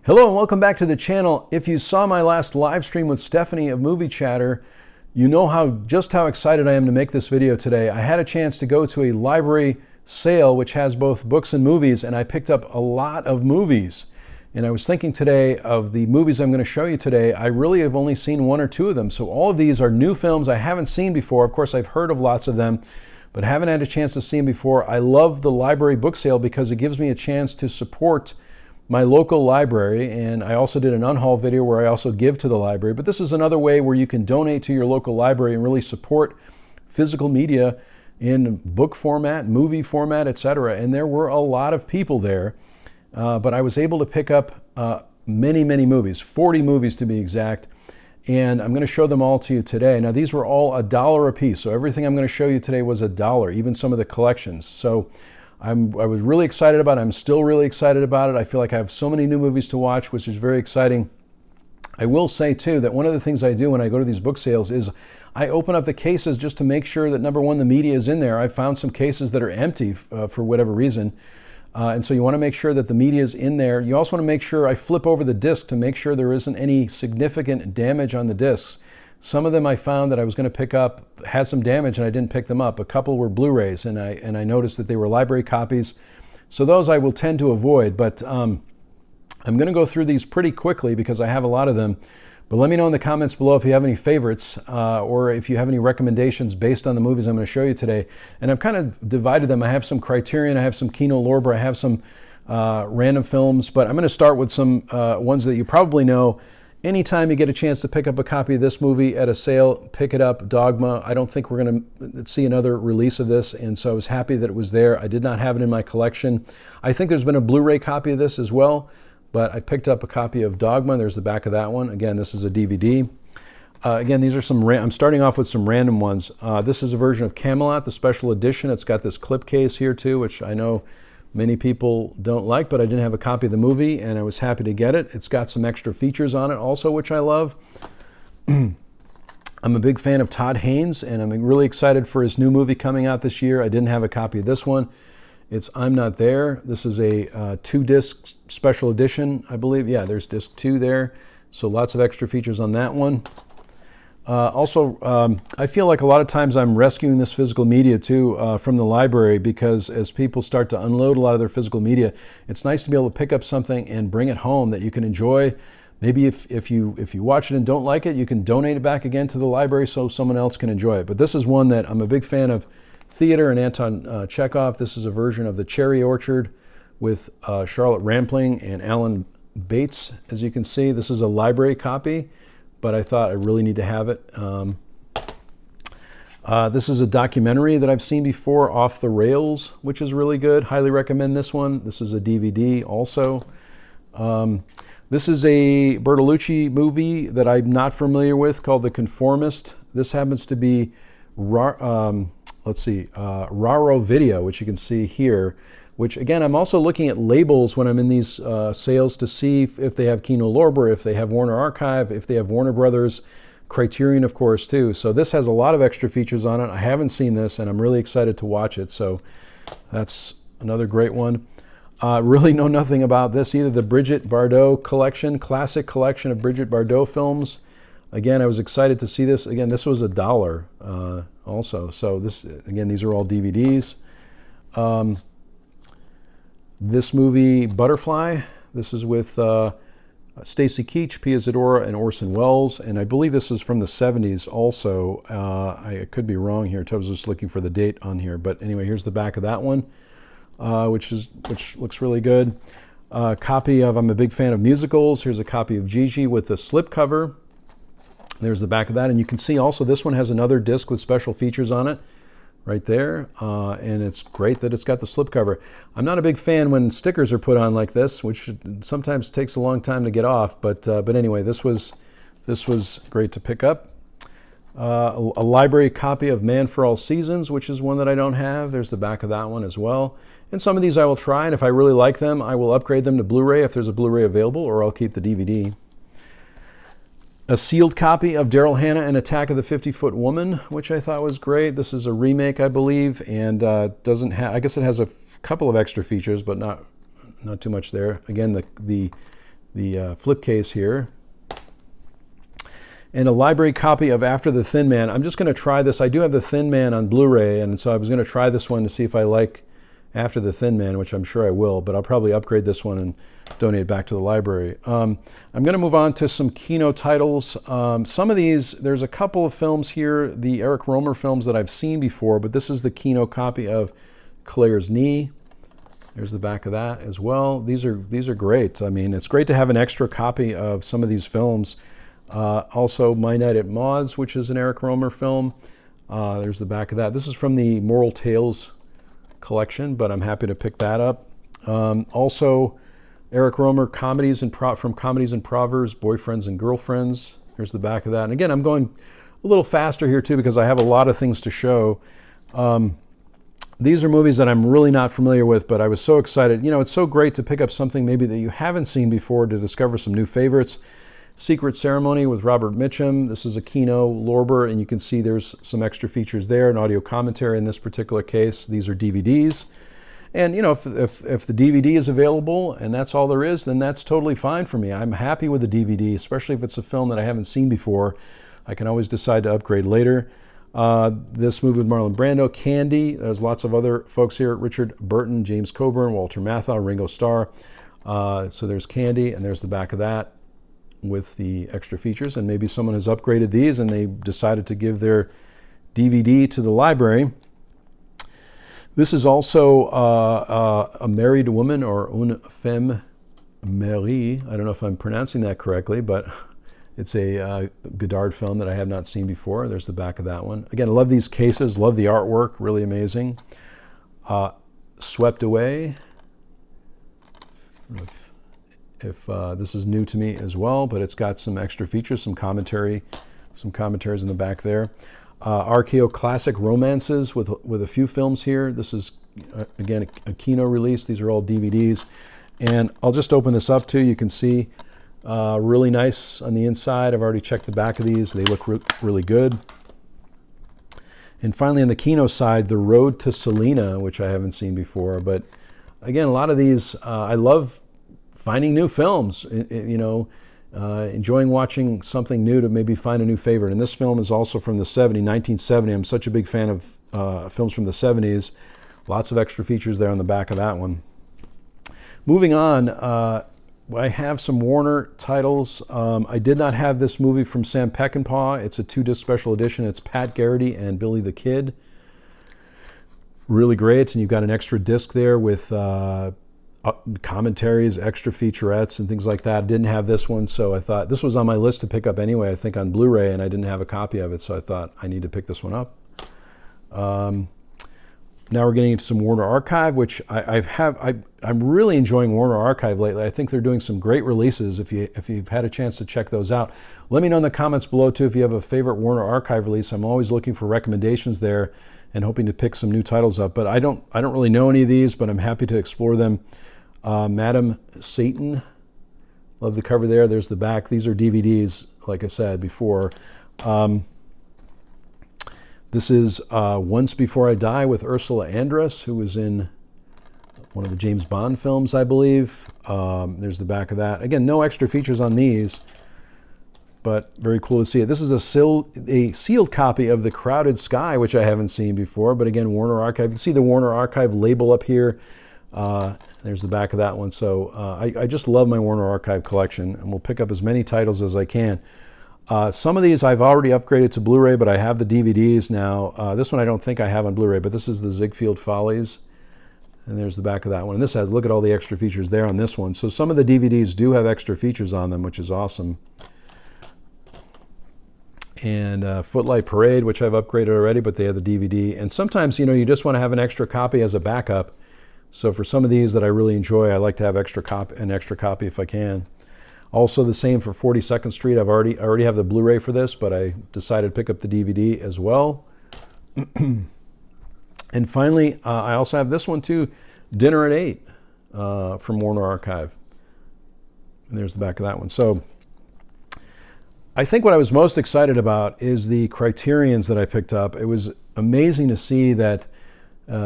Hello and welcome back to the channel. If you saw my last live stream with Stephanie of Movie Chatter, you know just how excited I am to make this video today. I had a chance to go to a library sale which has both books and movies, and I picked up a lot of movies. And I was thinking today of the movies I'm going to show you today. I really have only seen one or two of them. So all of these are new films I haven't seen before. Of course, I've heard of lots of them, but haven't had a chance to see them before. I love the library book sale because it gives me a chance to support my local library, and I also did an unhaul video where I also give to the library. But this is another way where you can donate to your local library and really support physical media in book format, movie format, etc. And there were a lot of people there, but I was able to pick up many movies, 40 movies to be exact, and I'm going to show them all to you today. Now these were all $1 a piece, so everything I'm going to show you today was $1, even some of the collections. So I was really excited about it. I'm still really excited about it. I feel like I have so many new movies to watch, which is very exciting. I will say too that one of the things I do when I go to these book sales is I open up the cases just to make sure that, number one, the media is in there. I found some cases that are empty for whatever reason. And so you want to make sure that the media is in there. You also want to make sure I flip over the disc to make sure there isn't any significant damage on the discs. Some of them I found that I was going to pick up had some damage and I didn't pick them up. A couple were Blu-rays, and I noticed that they were library copies. So those I will tend to avoid, but I'm going to go through these pretty quickly because I have a lot of them. But let me know in the comments below if you have any favorites or if you have any recommendations based on the movies I'm going to show you today. And I've kind of divided them. I have some Criterion, I have some Kino Lorber, I have some random films, but I'm going to start with some ones that you probably know. Anytime you get a chance to pick up a copy of this movie at a sale, pick it up. Dogma. I don't think we're going to see another release of this, and so I was happy that it was there. I did not have it in my collection. I think there's been a Blu-ray copy of this as well, but I picked up a copy of Dogma. There's the back of that one. Again, this is a DVD. Again, these are some, I'm starting off with some random ones. This is a version of Camelot, the special edition. It's got this clip case here too, which I know many people don't like, but I didn't have a copy of the movie, and I was happy to get it. It's got some extra features on it also, which I love. I'm a big fan of Todd Haynes, and I'm really excited for his new movie coming out this year. I didn't have a copy of this one. It's I'm Not There. This is a 2-disc special edition, I believe. Yeah, there's disc 2 there, so lots of extra features on that one. I feel like a lot of times I'm rescuing this physical media too from the library, because as people start to unload a lot of their physical media, it's nice to be able to pick up something and bring it home that you can enjoy. Maybe if you watch it and don't like it, you can donate it back again to the library so someone else can enjoy it. But this is one that I'm a big fan of. Theater and Anton Chekhov. This is a version of The Cherry Orchard with Charlotte Rampling and Alan Bates. As you can see, this is a library copy, but I thought I really need to have it. This is a documentary that I've seen before, Off the Rails, which is really good. Highly recommend this one. This is a DVD also. This is a Bertolucci movie that I'm not familiar with called The Conformist. This happens to be, Raro Video, which you can see here. Which, again, I'm also looking at labels when I'm in these sales to see if they have Kino Lorber, if they have Warner Archive, if they have Warner Brothers, Criterion, of course, too. So this has a lot of extra features on it. I haven't seen this, and I'm really excited to watch it. So that's another great one. Really know nothing about this either. The Brigitte Bardot collection, classic collection of Brigitte Bardot films. Again, I was excited to see this. Again, this was $1 also. So this, again, these are all DVDs. This movie, Butterfly, this is with Stacy Keach, Pia Zadora, and Orson Welles, and I believe this is from the 70s also. I could be wrong here. I was just looking for the date on here, but anyway, here's the back of that one, which looks really good. Copy of, I'm a big fan of musicals. Here's a copy of Gigi with the slipcover. There's the back of that, and you can see also this one has another disc with special features on it. Right there, and it's great that it's got the slipcover. I'm not a big fan when stickers are put on like this, which sometimes takes a long time to get off. But anyway, this was great to pick up. A library copy of Man for All Seasons, which is one that I don't have. There's the back of that one as well. And some of these I will try, and if I really like them, I will upgrade them to Blu-ray if there's a Blu-ray available, or I'll keep the DVD. A sealed copy of Daryl Hannah and Attack of the 50-Foot Woman, which I thought was great. This is a remake, I believe, and doesn't have, I guess it has a couple of extra features, but not too much there. Again, the flip case here. And a library copy of After the Thin Man. I'm just going to try this. I do have the Thin Man on Blu-ray, and so I was going to try this one to see if I like After the Thin Man, which I'm sure I will, but I'll probably upgrade this one and donate it back to the library. I'm going to move on to some Kino titles. Some of these, there's a couple of films here, the Eric Rohmer films that I've seen before, but this is the Kino copy of Claire's Knee. There's the back of that as well. These are great. I mean, it's great to have an extra copy of some of these films. Also, My Night at Maud's, which is an Eric Rohmer film. There's the back of that. This is from the Moral Tales collection, but I'm happy to pick that up. Also, Eric Rohmer comedies from Comedies and Proverbs, Boyfriends and Girlfriends. Here's the back of that. And again, I'm going a little faster here too because I have a lot of things to show. These are movies that I'm really not familiar with, but I was so excited. You know, it's so great to pick up something maybe that you haven't seen before to discover some new favorites. Secret Ceremony with Robert Mitchum. This is a Kino Lorber, and you can see there's some extra features there, an audio commentary in this particular case. These are DVDs. And, you know, if the DVD is available and that's all there is, then that's totally fine for me. I'm happy with the DVD, especially if it's a film that I haven't seen before. I can always decide to upgrade later. This movie with Marlon Brando, Candy. There's lots of other folks here. Richard Burton, James Coburn, Walter Matthau, Ringo Starr. So there's Candy, and there's the back of that with the extra features. And maybe someone has upgraded these and they decided to give their DVD to the library. This is also a married woman, or une femme mariée. I don't know if I'm pronouncing that correctly, but it's a Godard film that I have not seen before. There's the back of that one. Again, I love these cases, love the artwork, really amazing. Swept Away. If this is new to me as well, but it's got some extra features, some commentaries in the back there. RKO Classic Romances with a few films here. This is, again, a Kino release. These are all DVDs. And I'll just open this up too. You can see really nice on the inside. I've already checked the back of these. They look really good. And finally, on the Kino side, The Road to Selena, which I haven't seen before. But again, a lot of these, I love finding new films, enjoying watching something new to maybe find a new favorite. And this film is also from the 1970. I'm such a big fan of films from the 70s. Lots of extra features there on the back of that one. Moving on, I have some Warner titles. I did not have this movie from Sam Peckinpah. It's a 2-disc special edition. It's Pat Garrity and Billy the Kid. Really great, and you've got an extra disc there with commentaries, extra featurettes, and things like that. I didn't have this one, so I thought this was on my list to pick up anyway, I think on Blu-ray, and I didn't have a copy of it, so I thought I need to pick this one up. Now we're getting into some Warner Archive, which I'm really enjoying Warner Archive lately. I think they're doing some great releases. If you've had a chance to check those out, let me know in the comments below too if you have a favorite Warner Archive release. I'm always looking for recommendations there and hoping to pick some new titles up. But I don't really know any of these, but I'm happy to explore them. Madam Satan, love the cover there. There's the back. These are DVDs, like I said before. This is Once Before I Die with Ursula Andress, who was in one of the James Bond films, I believe. There's the back of that. Again, no extra features on these, but very cool to see it. This is a sealed copy of The Crowded Sky, which I haven't seen before, but again, Warner Archive. You can see the Warner Archive label up here. There's the back of that one. So I just love my Warner Archive collection, and we'll pick up as many titles as I can. Some of these I've already upgraded to Blu-ray, but I have the DVDs now. This one I don't think I have on Blu-ray, but this is the Ziegfeld Follies. And there's the back of that one. And this has, look at all the extra features there on this one. So some of the DVDs do have extra features on them, which is awesome. And Footlight Parade, which I've upgraded already, but they have the DVD. And sometimes, you just want to have an extra copy as a backup. So for some of these that I really enjoy, I like to have an extra copy if I can. Also the same for 42nd Street. I already have the Blu-ray for this, but I decided to pick up the DVD as well. And finally, I also have this one too, Dinner at 8 from Warner Archive. And there's the back of that one. So I think what I was most excited about is the Criterions that I picked up. It was amazing to see that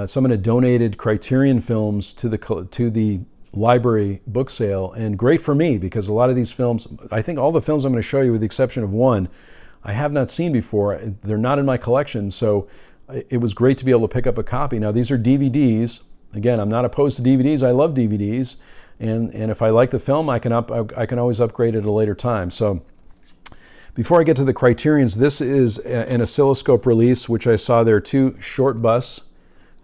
someone had donated Criterion films to the library book sale, and great for me because a lot of these films, I think all the films I'm going to show you with the exception of one, I have not seen before. They're not in my collection, so it was great to be able to pick up a copy. Now these are DVDs. Again, I'm not opposed to DVDs. I love DVDs, and if I like the film, I can always upgrade it at a later time. So before I get to the Criterions, this is an oscilloscope release, which I saw there too, Short Bus,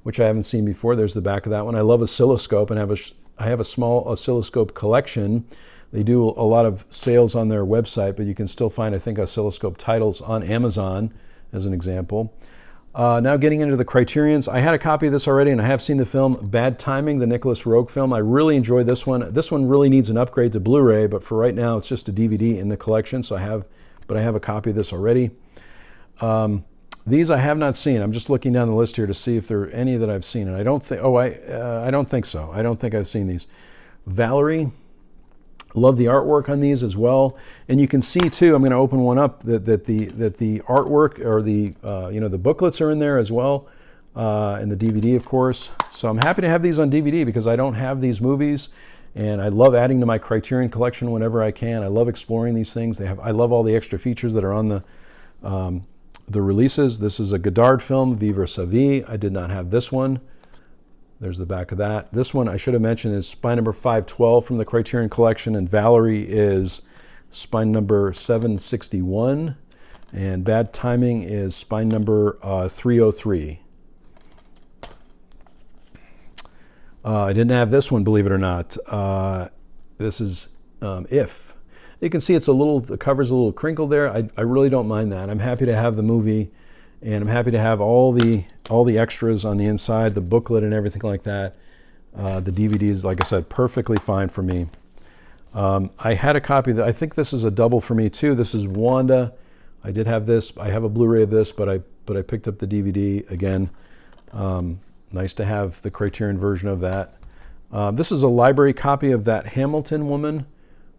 which I haven't seen before. There's the back of that one. I love oscilloscope, and I have a small oscilloscope collection. They do a lot of sales on their website, but you can still find, I think, oscilloscope titles on Amazon, as an example. Now getting into the Criterions, I had a copy of this already, and I have seen the film Bad Timing, the Nicholas Roeg film. I really enjoyed this one. This one really needs an upgrade to Blu-ray, but for right now, it's just a DVD in the collection, so I have a copy of this already. These I have not seen. I'm just looking down the list here to see if there are any that I've seen, and I don't think. I don't think so. I don't think I've seen these. Valerie, love the artwork on these as well, and you can see too. I'm going to open one up that the artwork or the the booklets are in there as well, and the DVD, of course. So I'm happy to have these on DVD because I don't have these movies. And I love adding to my Criterion collection whenever I can. I love exploring these things. I love all the extra features that are on the releases. This is a Godard film, Vivre sa vie. I did not have this one. There's the back of that. This one I should have mentioned is spine number 512 from the Criterion collection, and Valerie is spine number 761, and Bad Timing is spine number 303. I didn't have this one, believe it or not. This is If. You can see the cover's a little crinkled there. I really don't mind that. I'm happy to have the movie, and I'm happy to have all the extras on the inside, the booklet and everything like that. The DVDs, like I said, perfectly fine for me. I had a copy that I think this is a double for me too. This is Wanda. I did have this. I have a Blu-ray of this, but I picked up the DVD again. Nice to have the Criterion version of that. This is a library copy of That Hamilton Woman,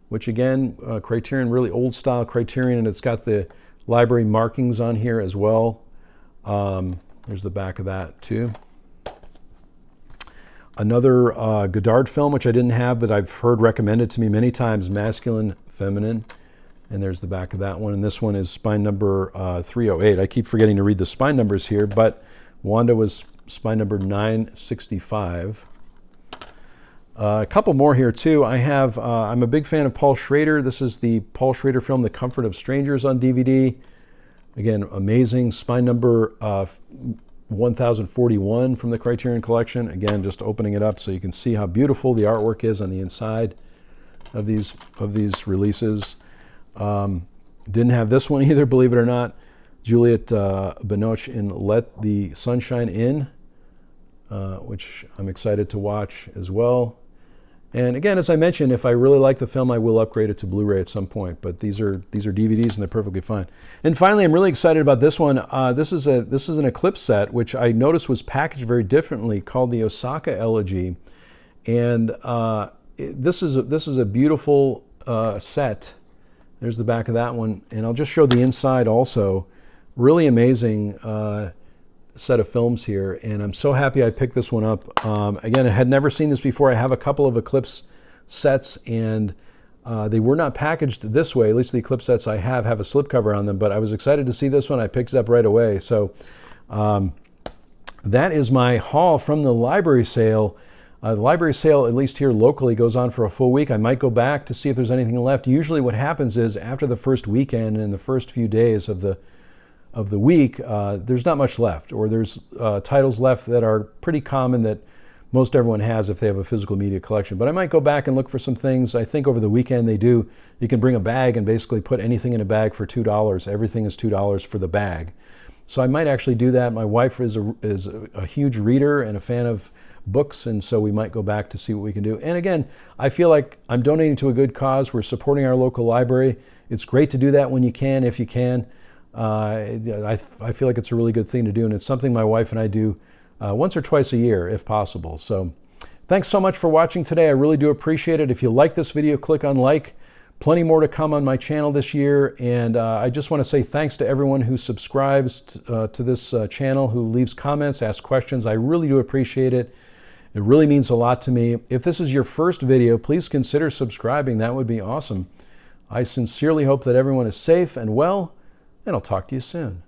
which again, Criterion, really old style Criterion, and it's got the library markings on here as well. There's the back of that too. Another Godard film, which I didn't have, but I've heard recommended to me many times, Masculine, Feminine. And there's the back of that one. And this one is spine number 308. I keep forgetting to read the spine numbers here, but Wanda was spine number 965. A couple more here too. I'm a big fan of Paul Schrader. This is the Paul Schrader film, The Comfort of Strangers, on DVD. Again, amazing. Spine number 1041 from the Criterion collection. Again, just opening it up so you can see how beautiful the artwork is on the inside of these releases. Didn't have this one either, believe it or not. Juliette Binoche in Let the Sunshine In, which I'm excited to watch as well. And again, as I mentioned, if I really like the film, I will upgrade it to Blu-ray at some point. But these are DVDs, and they're perfectly fine. And finally, I'm really excited about this one. This is an Eclipse set, which I noticed was packaged very differently, called the Osaka Elegy. And this is a beautiful set. There's the back of that one, and I'll just show the inside also. Really amazing set of films here, and I'm so happy I picked this one up. Again, I had never seen this before. I have a couple of Eclipse sets, and they were not packaged this way. At least the Eclipse sets I have a slipcover on them, but I was excited to see this one. I picked it up right away. So that is my haul from the library sale. The library sale, at least here locally, goes on for a full week. I might go back to see if there's anything left. Usually what happens is after the first weekend and the first few days of the week, there's not much left, or there's titles left that are pretty common that most everyone has if they have a physical media collection. But I might go back and look for some things. I think over the weekend you can bring a bag and basically put anything in a bag for $2. Everything is $2 for the bag. So I might actually do that. My wife is a huge reader and a fan of books, and so we might go back to see what we can do. And again, I feel like I'm donating to a good cause. We're supporting our local library. It's great to do that when you can, if you can. I feel like it's a really good thing to do, and it's something my wife and I do once or twice a year, if possible. So thanks so much for watching today. I really do appreciate it. If you like this video, click on like. Plenty more to come on my channel this year, and I just want to say thanks to everyone who subscribes to this channel, who leaves comments, asks questions. I really do appreciate it. It really means a lot to me. If this is your first video, please consider subscribing. That would be awesome. I sincerely hope that everyone is safe and well, and I'll talk to you soon.